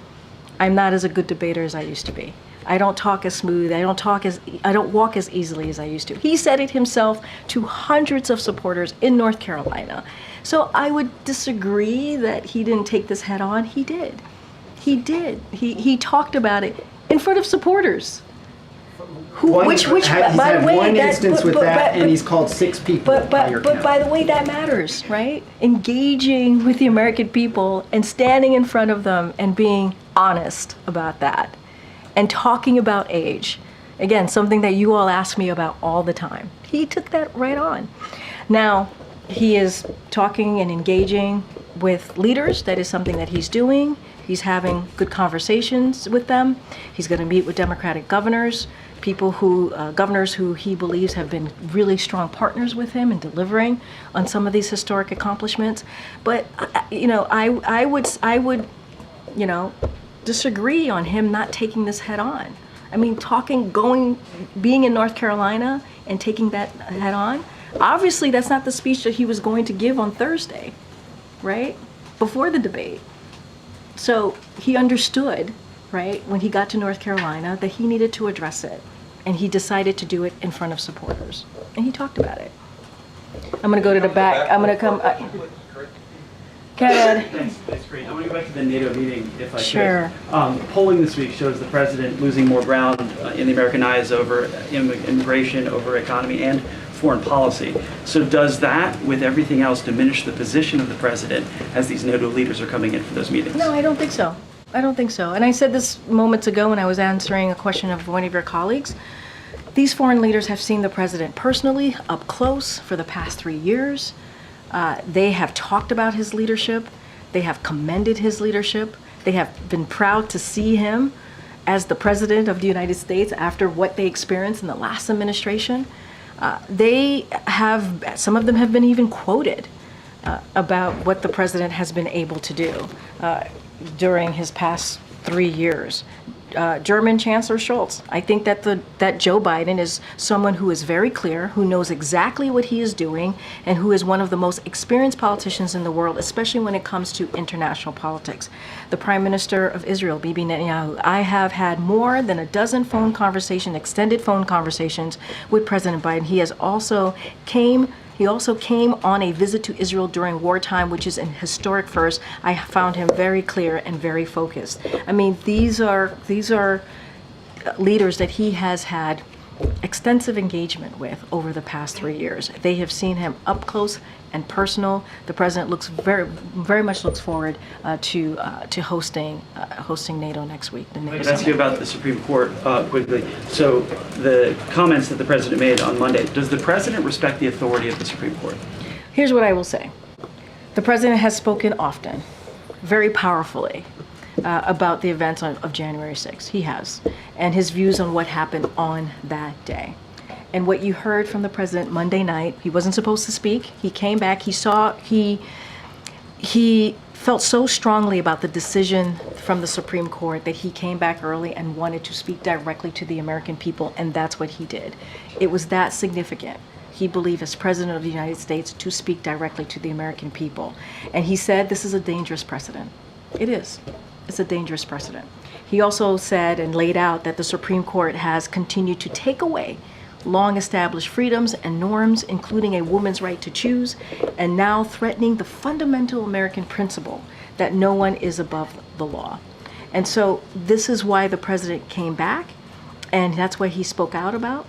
I'm not as a good debater as I used to be. I don't talk as smooth. I don't walk as easily as I used to. He said it himself to hundreds of supporters in North Carolina. So I would disagree that he didn't take this head on. He did. He did. He talked about it in front of supporters. He's had one instance with that, and he's called 6 people. But by the way, that matters, right? Engaging with the American people and standing in front of them and being honest about that. And talking about age. Again, something that you all ask me about all the time. He took that right on. Now, he is talking and engaging with leaders. That is something that he's doing. He's having good conversations with them. He's going to meet with Democratic governors, governors who he believes have been really strong partners with him in delivering on some of these historic accomplishments. But, I would disagree on him not taking this head on. I mean, being in North Carolina and taking that head on, obviously that's not the speech that he was going to give on Thursday, right? Before the debate. So he understood, right, when he got to North Carolina that he needed to address it. And he decided to do it in front of supporters. And he talked about it. I'm going to go to the back. I'm going to come. Go ahead. That's great. I want to go back to the NATO meeting, if I could. Sure. Polling this week shows the president losing more ground in the American eyes over immigration, over economy, and foreign policy. So does that, with everything else, diminish the position of the president as these NATO leaders are coming in for those meetings? No, I don't think so. I don't think so. And I said this moments ago when I was answering a question of one of your colleagues. These foreign leaders have seen the president personally, up close, for the past 3 years. They have talked about his leadership. They have commended his leadership. They have been proud to see him as the president of the United States after what they experienced in the last administration. Some of them have been even quoted about what the president has been able to do during his past 3 years. German Chancellor Scholz, I think that Joe Biden is someone who is very clear, who knows exactly what he is doing, and who is one of the most experienced politicians in the world, especially when it comes to international politics. The Prime Minister of Israel, Bibi Netanyahu, I have had more than a dozen extended phone conversations with President Biden. He also came on a visit to Israel during wartime, which is an historic first. I found him very clear and very focused. I mean, these are leaders that he has had extensive engagement with over the past 3 years. They have seen him up close and personal. The president very much looks forward to hosting NATO next week. I could ask you about the Supreme Court quickly. So the comments that the president made on Monday, does the president respect the authority of the Supreme Court? Here's what I will say. The president has spoken often, very powerfully, about the events of January 6th. He has. And his views on what happened on that day. And what you heard from the president Monday night, he wasn't supposed to speak. He came back. He felt so strongly about the decision from the Supreme Court that he came back early and wanted to speak directly to the American people, and that's what he did. It was that significant. He believed, as President of the United States, to speak directly to the American people. And he said this is a dangerous precedent. It is. It's a dangerous precedent. He also said and laid out that the Supreme Court has continued to take away long-established freedoms and norms, including a woman's right to choose, and now threatening the fundamental American principle that no one is above the law. And so this is why the president came back, and that's what he spoke out about.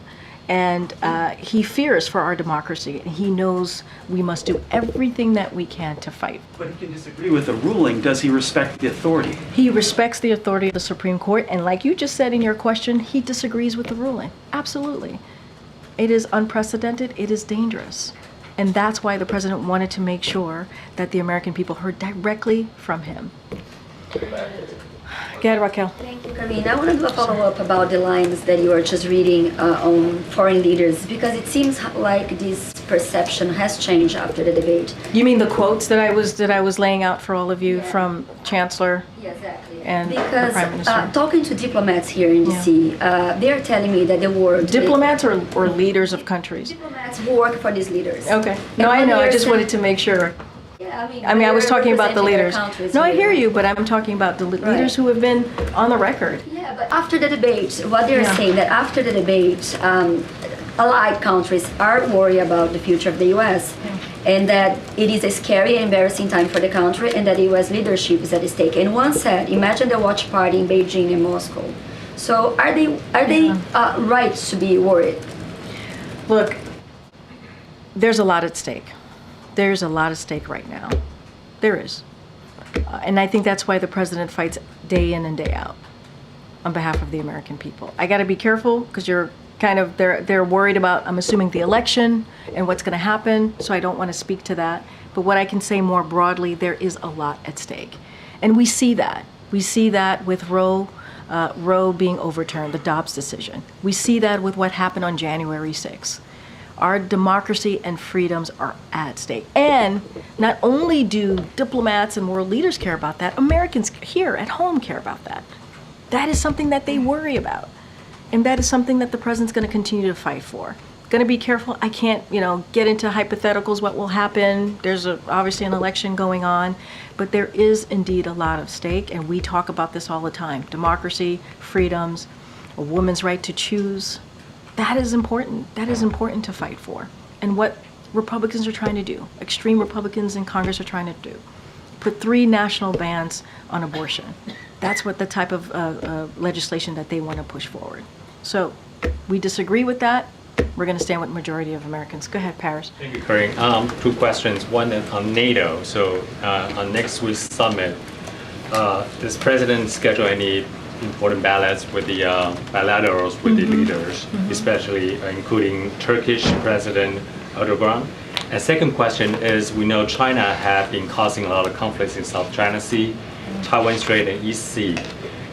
And he fears for our democracy, and he knows we must do everything that we can to fight. But he can disagree with the ruling. Does he respect the authority? He respects the authority of the Supreme Court, and like you just said in your question, he disagrees with the ruling. Absolutely. It is unprecedented. It is dangerous. And that's why the president wanted to make sure that the American people heard directly from him. Go ahead, Raquel. Thank you, Carmine. I want to do a follow-up about the lines that you were just reading on foreign leaders, because it seems like this perception has changed after the debate. You mean the quotes that I was laying out for all of you from Chancellor? Yeah, exactly. And because the Prime Minister? Talking to diplomats here in DC, they're telling me that the word... Diplomats or leaders of countries? Diplomats who work for these leaders. Okay. No, I know. I just wanted to make sure. Yeah, I mean, I was talking about the leaders. countries No, I here. hear you, but I'm talking about the leaders who have been on the record. Yeah, but after the debate, what they're saying that after the debate, allied countries are worried about the future of the U.S. and that it is a scary and embarrassing time for the country, and that the U.S. leadership is at stake. And one said, imagine the watch party in Beijing and Moscow. So are they right to be worried? Look, there's a lot at stake. There's a lot at stake right now. There is. And I think that's why the president fights day in and day out on behalf of the American people. I got to be careful because you're kind of, they're worried about, I'm assuming, the election and what's going to happen, so I don't want to speak to that. But what I can say more broadly, there is a lot at stake. And we see that. We see that with Roe being overturned, the Dobbs decision. We see that with what happened on January 6th. Our democracy and freedoms are at stake. And not only do diplomats and world leaders care about that, Americans here at home care about that. That is something that they worry about. And that is something that the president's going to continue to fight for. Going to be careful. I can't, get into hypotheticals, what will happen. There's obviously an election going on. But there is indeed a lot of stake, and we talk about this all the time. Democracy, freedoms, a woman's right to choose. That is important. That is important to fight for. And what Republicans are trying to do, extreme Republicans in Congress are trying to do, put 3 national bans on abortion. That's what the type of legislation that they want to push forward. So we disagree with that. We're going to stand with the majority of Americans. Go ahead, Paris. Thank you, Corinne. Two questions. One is on NATO. So on next week's summit, does President schedule any important ballots with the bilaterals with the leaders, especially including Turkish President Erdogan? And second question is, we know China have been causing a lot of conflicts in South China Sea, Taiwan Strait, and East Sea.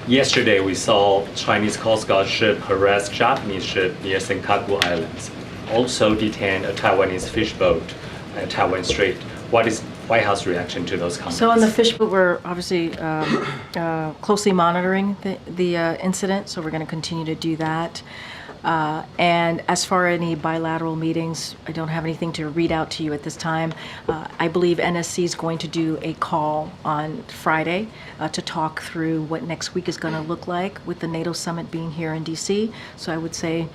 Yesterday, we saw Chinese Coast Guard ship harass Japanese ship near Senkaku Islands. Also detained a Taiwanese fish boat at Taiwan Strait. What is White House reaction to those comments? So on the fish boat, we're obviously closely monitoring the incident, so we're going to continue to do that. And as for any bilateral meetings, I don't have anything to read out to you at this time. I believe NSC is going to do a call on Friday to talk through what next week is going to look like with the NATO summit being here in DC. So I would say,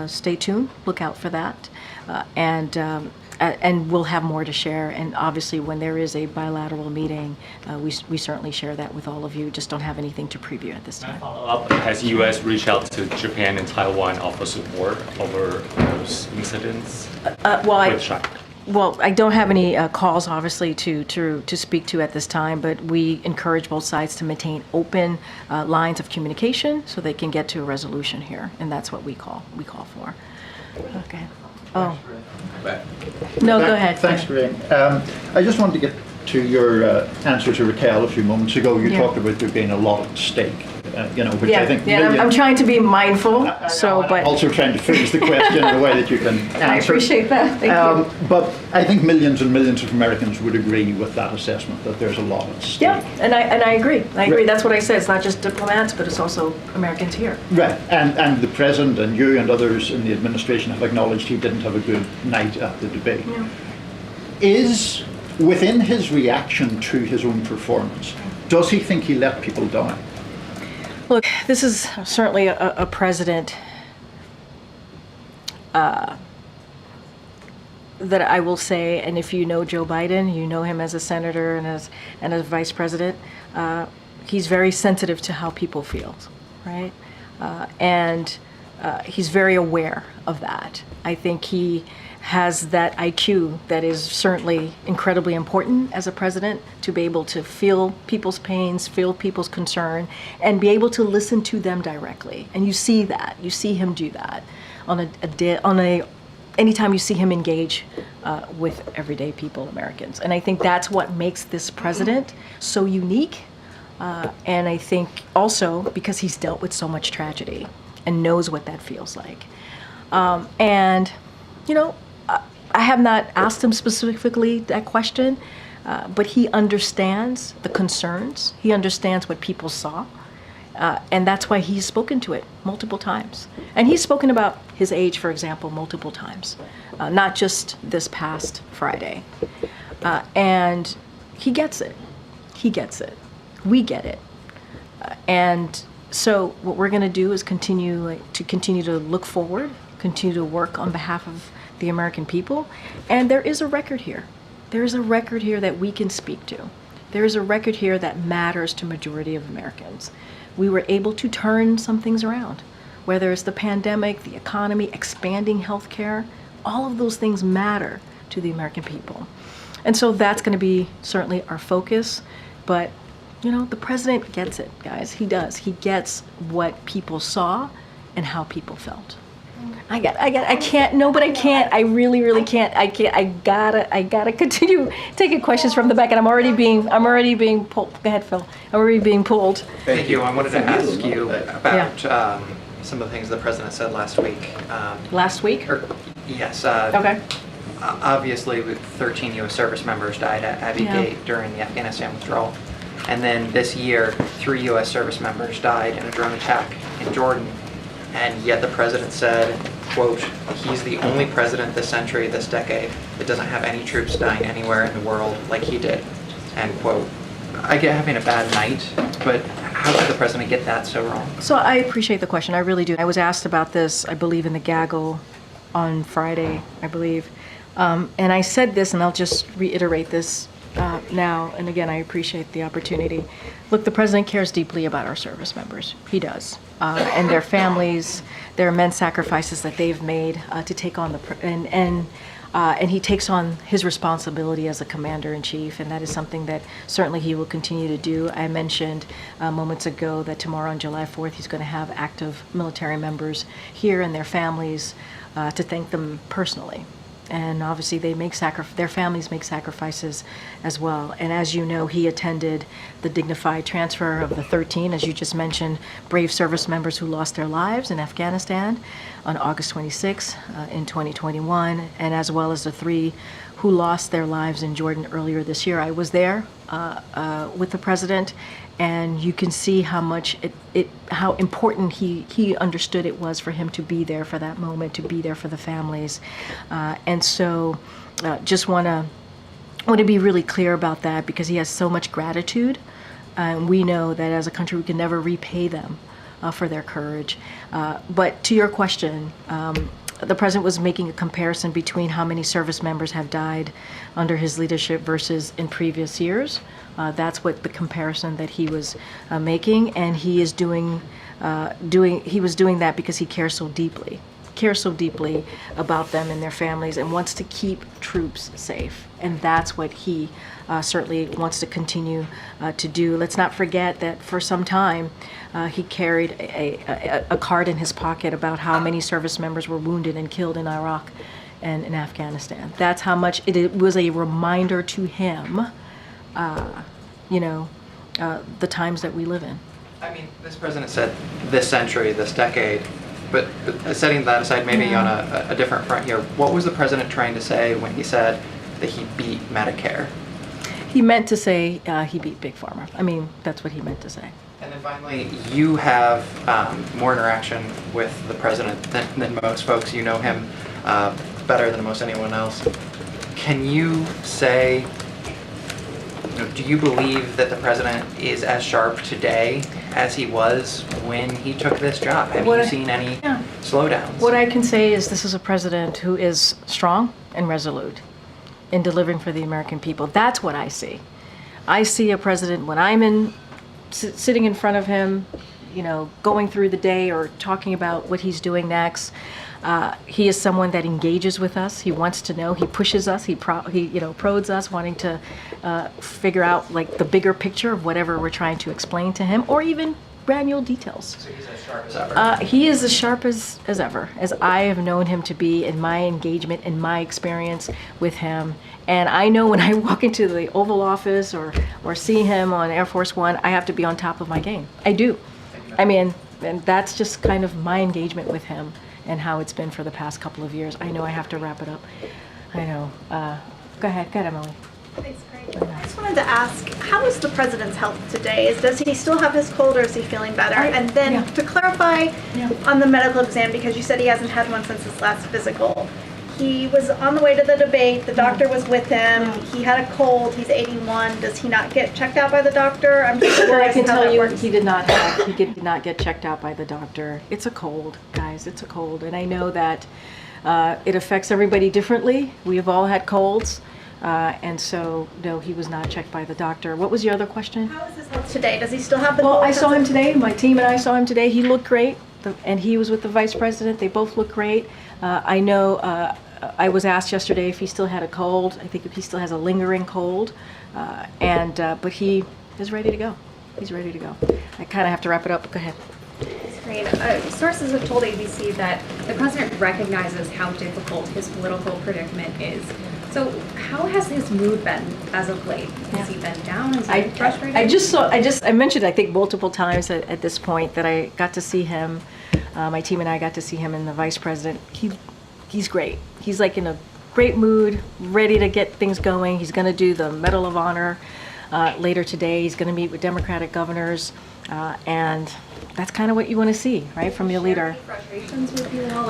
stay tuned, look out for that. And we'll have more to share. And obviously, when there is a bilateral meeting, we certainly share that with all of you. Just don't have anything to preview at this time. Has U.S. reached out to Japan and Taiwan offer support over those incidents? I don't have any calls, obviously, to speak to at this time, but we encourage both sides to maintain open lines of communication so they can get to a resolution here, and that's what we call for. Okay. Oh. No, go ahead. Thanks, Corinne. I just wanted to get to your answer to Raquel a few moments ago. You talked about there being a lot at stake, which I think I'm trying to be mindful. But also trying to phrase the question in a way that you can answer. I appreciate that. Thank you. But I think millions and millions of Americans would agree with that assessment that there's a lot at stake. Yeah, and I agree. That's what I said. It's not just diplomats, but it's also Americans here. Right, and the president and you and others in the administration have acknowledged he didn't have a good night at the debate. Yeah. Is within his reaction to his own performance, does he think he let people down? Look, this is certainly a president that I will say, and if you know Joe Biden, you know him as a senator and as vice president, he's very sensitive to how people feel, right? And he's very aware of that. I think he has that IQ that is certainly incredibly important as a president, to be able to feel people's pains, feel people's concern, and be able to listen to them directly. And you see that. You see him do that anytime you see him engage with everyday people, Americans. And I think that's what makes this president so unique. And I think also because he's dealt with so much tragedy and knows what that feels like. I have not asked him specifically that question, but he understands the concerns. He understands what people saw. And that's why he's spoken to it multiple times. And he's spoken about his age, for example, multiple times, not just this past Friday. And he gets it. He gets it. We get it. And so what we're going to do is continue to look forward, continue to work on behalf of the American people. And there is a record here. There is a record here that we can speak to. There is a record here that matters to majority of Americans. We were able to turn some things around, whether it's the pandemic, the economy, expanding healthcare. All of those things matter to the American people. And so that's going to be certainly our focus. But, the president gets it, guys. He does. He gets what people saw and how people felt. I can't. I really can't. I gotta continue taking questions from the back, and I'm already being pulled. Go ahead, Phil. I'm already being pulled. Thank you. I wanted to ask you about some of the things the president said last week. Last week? Yes. Okay. Obviously, 13 U.S. service members died at Abbey Gate during the Afghanistan withdrawal. And then this year, 3 U.S. service members died in a drone attack in Jordan. And yet the president said, quote, he's the only president this century, this decade, that doesn't have any troops dying anywhere in the world like he did, end quote. I get having a bad night, but how could the president get that so wrong? So I appreciate the question. I really do. I was asked about this, I believe, in the gaggle on Friday, I believe. And I said this, and I'll just reiterate this now, and again, I appreciate the opportunity. Look, the president cares deeply about our service members. He does. And their families, their immense sacrifices that they've made to take on and he takes on his responsibility as a commander-in-chief, and that is something that certainly he will continue to do. I mentioned moments ago that tomorrow on July 4th, he's going to have active military members here and their families to thank them personally. And obviously their families make sacrifices as well. And as you know, he attended the dignified transfer of the 13, as you just mentioned, brave service members who lost their lives in Afghanistan on August 26 in 2021, and as well as the 3 who lost their lives in Jordan earlier this year. I was there with the president, and you can see how much how important he understood it was for him to be there for that moment, to be there for the families. And so just want to be really clear about that, because he has so much gratitude. And we know that as a country, we can never repay them for their courage. But to your question, the president was making a comparison between how many service members have died under his leadership versus in previous years. That's what the comparison that he was making, and he was doing that because he cares so deeply about them and their families, and wants to keep troops safe. And that's what he certainly wants to continue to do. Let's not forget that for some time he carried a card in his pocket about how many service members were wounded and killed in Iraq and in Afghanistan. That's how much it was a reminder to him, the times that we live in. I mean, this president said this century, this decade, but setting that aside, maybe on a different front here, what was the president trying to say when he said that he beat Medicare? He meant to say he beat Big Pharma. I mean, that's what he meant to say. And then finally, you have more interaction with the president than most folks. You know him better than most anyone else. Can you say, do you believe that the president is as sharp today as he was when he took this job? Have you seen any slowdowns? What I can say is this is a president who is strong and resolute in delivering for the American people. That's what I see. I see a president, when I'm sitting in front of him, going through the day or talking about what he's doing next, he is someone that engages with us. He wants to know. He pushes us. He prods us, wanting to figure out like the bigger picture of whatever we're trying to explain to him, or even granular details. So he's as sharp as ever. He is as sharp as ever, as I have known him to be in my engagement and my experience with him. And I know when I walk into the Oval Office or see him on Air Force One, I have to be on top of my game. I do. I mean, and that's just kind of my engagement with him and how it's been for the past couple of years. I know I have to wrap it up. I know. Go ahead, Emily. Thanks, great. I just wanted to ask, how is the president's health today? Does he still have his cold, or is he feeling better? And then to clarify on the medical exam, because you said he hasn't had one since his last physical. He was on the way to the debate. The doctor was with him. He had a cold. He's 81. Does he not get checked out by the doctor? I'm just curious. Well, I can how tell that you works. he did not get checked out by the doctor. It's a cold, guys. It's a cold. And I know that it affects everybody differently. We have all had colds. And so, no, he was not checked by the doctor. What was your other question? How is his health today? Does he still have the Well, cold? I saw him today. My team and I saw him today. He looked great. And he was with the vice president. They both look great. I know I was asked yesterday if he still had a cold. I think if he still has a lingering cold. But he is ready to go. He's ready to go. I kind of have to wrap it up. Go ahead. That's great. Sources have told ABC that the president recognizes how difficult his political predicament is. So how has his mood been as of late? Has he been down? Has he been frustrated? I mentioned, I think, multiple times at this point that I got to see him. My team and I got to see him and the vice president. He's great. He's like in a great mood, ready to get things going. He's going to do the Medal of Honor later today. He's going to meet with Democratic governors, and that's kind of what you want to see, right, from your leader. Frustrations with you all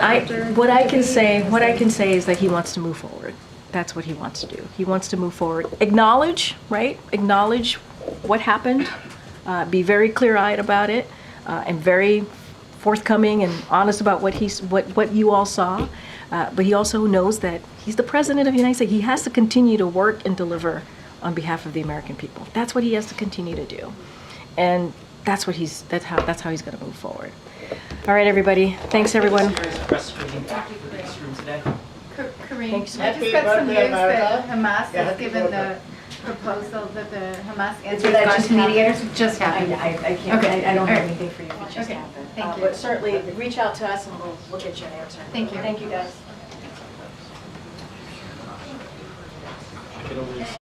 What I can say is that he wants to move forward. That's what he wants to do. He wants to move forward. Acknowledge, right? Acknowledge what happened. Be very clear-eyed about it, and very forthcoming and honest about what you all saw. But he also knows that he's the president of the United States. He has to continue to work and deliver on behalf of the American people. That's what he has to continue to do. And that's how he's going to move forward. All right, everybody. Thanks, everyone. Kareem, Thanks. I just got some news that Hamas has given the proposal that the Hamas Is that just mediators? Just happened. I can't, Okay. I don't have All right. anything for you. It just Okay. happened. Thank you. But certainly, reach out to us and we'll get you an answer. Thank you. Thank you, guys. I can always